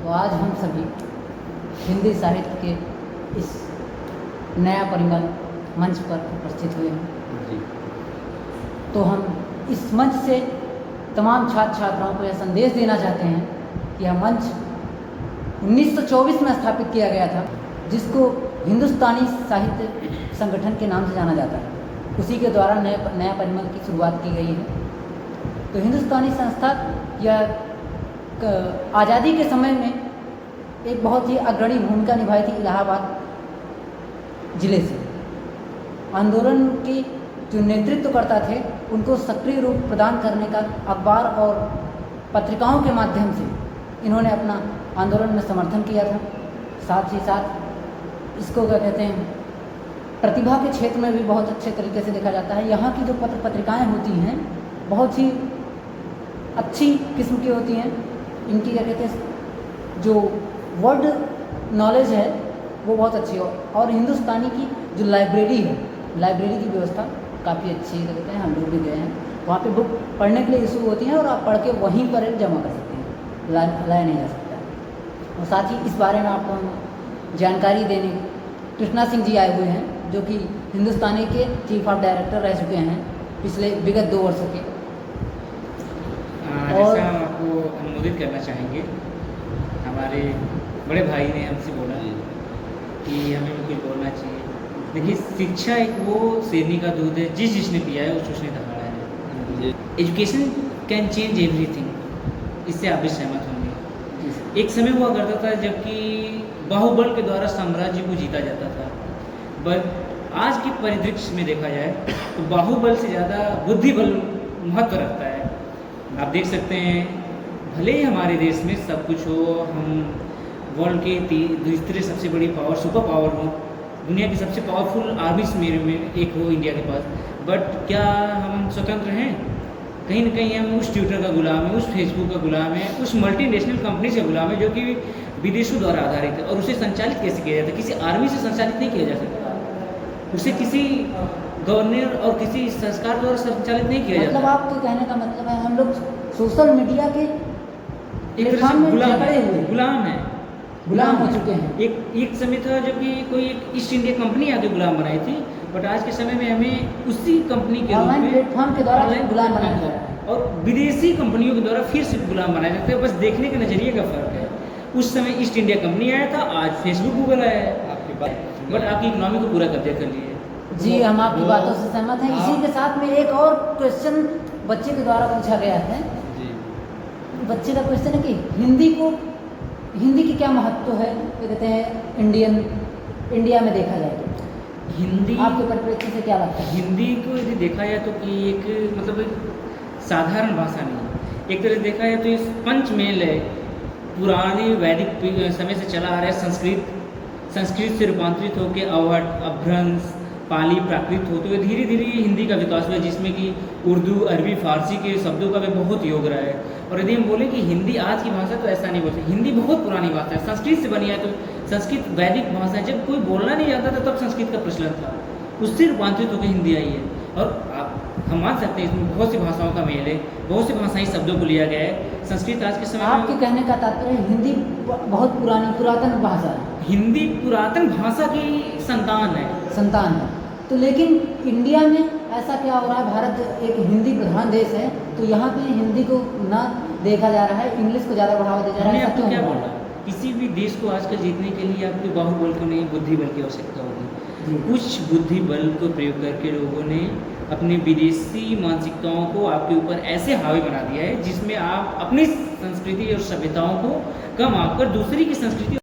तो आज हम सभी हिंदी साहित्य के इस नया परिमल मंच पर उपस्थित हुए हैं। जी। तो हम इस मंच से तमाम छात्र छात्राओं को यह संदेश देना चाहते हैं कि यह मंच 1924 में स्थापित किया गया था, जिसको हिंदुस्तानी साहित्य संगठन के नाम से जाना जाता है। उसी के द्वारा नया परिमल की शुरुआत की गई है। तो हिंदुस्तानी संस्था यह आज़ादी के समय में एक बहुत ही अग्रणी भूमिका निभाई थी इलाहाबाद ज़िले से। आंदोलन की जो नेतृत्वकर्ता थे उनको सक्रिय रूप प्रदान करने का अखबार और पत्रिकाओं के माध्यम से इन्होंने अपना आंदोलन में समर्थन किया था। साथ ही साथ इसको क्या कहते हैं, प्रतिभा के क्षेत्र में भी बहुत अच्छे तरीके से देखा जाता है। यहाँ की जो पत्रिकाएँ होती हैं बहुत ही अच्छी किस्म की होती हैं। इनकी क्या कहते हैं, जो वर्ड नॉलेज है वो बहुत अच्छी है। और हिंदुस्तानी की जो लाइब्रेरी है, लाइब्रेरी की व्यवस्था काफ़ी अच्छी है। कहते हैं हम लोग भी गए हैं वहाँ पे, बुक पढ़ने के लिए इशू होती हैं और आप पढ़ के वहीं पर जमा कर सकते हैं, लाया नहीं जा सकता है। और साथ ही इस बारे में आपको हम जानकारी देने कृष्णा सिंह जी आए हुए हैं, जो कि हिंदुस्तानी के चीफ ऑफ डायरेक्टर रह चुके हैं पिछले विगत 2 वर्षों के। और हम आपको अनुमोदित करना चाहेंगे। हमारे बड़े भाई ने हमसे बोला कि हमें भी कुछ बोलना चाहिए। देखिए, शिक्षा एक वो शेरनी का दूध है, जिसने पिया है उसने दहाड़ा है। एजुकेशन कैन चेंज एवरीथिंग, इससे आप भी सहमत होंगे। एक समय हुआ करता था जबकि बाहुबल के द्वारा साम्राज्य को जीता जाता था, बट आज के परिदृश्य में देखा जाए तो बाहुबल से ज़्यादा बुद्धिबल महत्व रखता है। आप देख सकते हैं, भले ही हमारे देश में सब कुछ हो, हम वर्ल्ड के तीसरे सबसे बड़ी पावर, सुपर पावर हो, दुनिया की सबसे पावरफुल आर्मीज में एक हो इंडिया के पास, बट क्या हम स्वतंत्र हैं? कहीं ना कहीं हम उस ट्विटर का गुलाम है, उस फेसबुक का गुलाम है, उस मल्टीनेशनल कंपनी से गुलाम है जो कि विदेशों द्वारा आधारित है। और उसे संचालित कैसे किया जाता है? किसी आर्मी से संचालित नहीं किया जा सकता, उसे किसी गवर्नर और किसी संस्कार द्वारा संचालित नहीं किया जाता। मतलब आपके कहने का मतलब है हम लोग सोशल मीडिया के एक तरह से गुलाम हो चुके हैं। एक समय था जब कि कोई एक ईस्ट इंडिया कंपनी आके गुलाम बनाई थी, बट आज के समय में हमें उसी कंपनी के ऑनलाइन प्लेटफॉर्म के द्वारा गुलाम बनाया जा रहा है और विदेशी कंपनियों के द्वारा फिर से गुलाम बनाए जाते हैं। बस देखने के नजरिए का फर्क है। उस समय ईस्ट इंडिया कंपनी आया था, आज फेसबुक गूगल आया है आपके पास, बट आपकी इकोनॉमी को पूरा कब्जा कर लिए। जी, हम आपकी बातों से सहमत हैं। इसी के साथ में एक और क्वेश्चन बच्चे के द्वारा पूछा गया है। बच्चे का क्वेश्चन है कि हिंदी की क्या महत्व है, ये कहते हैं इंडिया में देखा जाए तो हिंदी आपके परिप्रेक्ष्य से क्या लगता है? हिंदी को यदि देखा जाए तो कि एक मतलब एक साधारण भाषा नहीं, एक तरह से देखा जाए तो ये पंचमेल है। पुराने वैदिक समय से चला आ रहा है। संस्कृत से रूपांतरित होकर अवध, अभ्रंश, पाली, प्राकृत होते हुए धीरे धीरे हिंदी का विकास हुआ, जिसमें कि उर्दू, अरबी, फारसी के शब्दों का भी बहुत योग रहा है। और यदि हम बोले कि हिंदी आज की भाषा, तो ऐसा नहीं बोलते। हिंदी बहुत पुरानी भाषा है, संस्कृत से बनी है। तो संस्कृत वैदिक भाषा है, जब कोई बोलना नहीं जानता था तब संस्कृत का प्रचलन था, उससे रूपांतरित होकर हिंदी आई है। और हम मान सकते हैं इसमें बहुत सी भाषाओं का मेल है, बहुत सी भाषाई शब्दों को लिया गया है। संस्कृत आज के समय आपके कहने का तात्पर्य हिंदी बहुत पुरातन भाषा है, हिंदी पुरातन भाषा की संतान है। तो लेकिन इंडिया में ऐसा क्या हो रहा है? भारत एक हिंदी प्रधान देश है, तो यहाँ पे हिंदी को ना देखा जा रहा है, इंग्लिश को ज़्यादा बढ़ावा दिया जा रहा है। आपको क्या बोला? किसी भी देश को आजकल जीतने के लिए आपको बाहुबल को नहीं, बुद्धिबल की आवश्यकता होगी। कुछ बुद्धिबल को प्रयोग करके लोगों ने अपनी विदेशी मानसिकताओं को आपके ऊपर ऐसे हावी बना दिया है, जिसमें आप अपनी संस्कृति और सभ्यताओं को कम आकर दूसरी की संस्कृति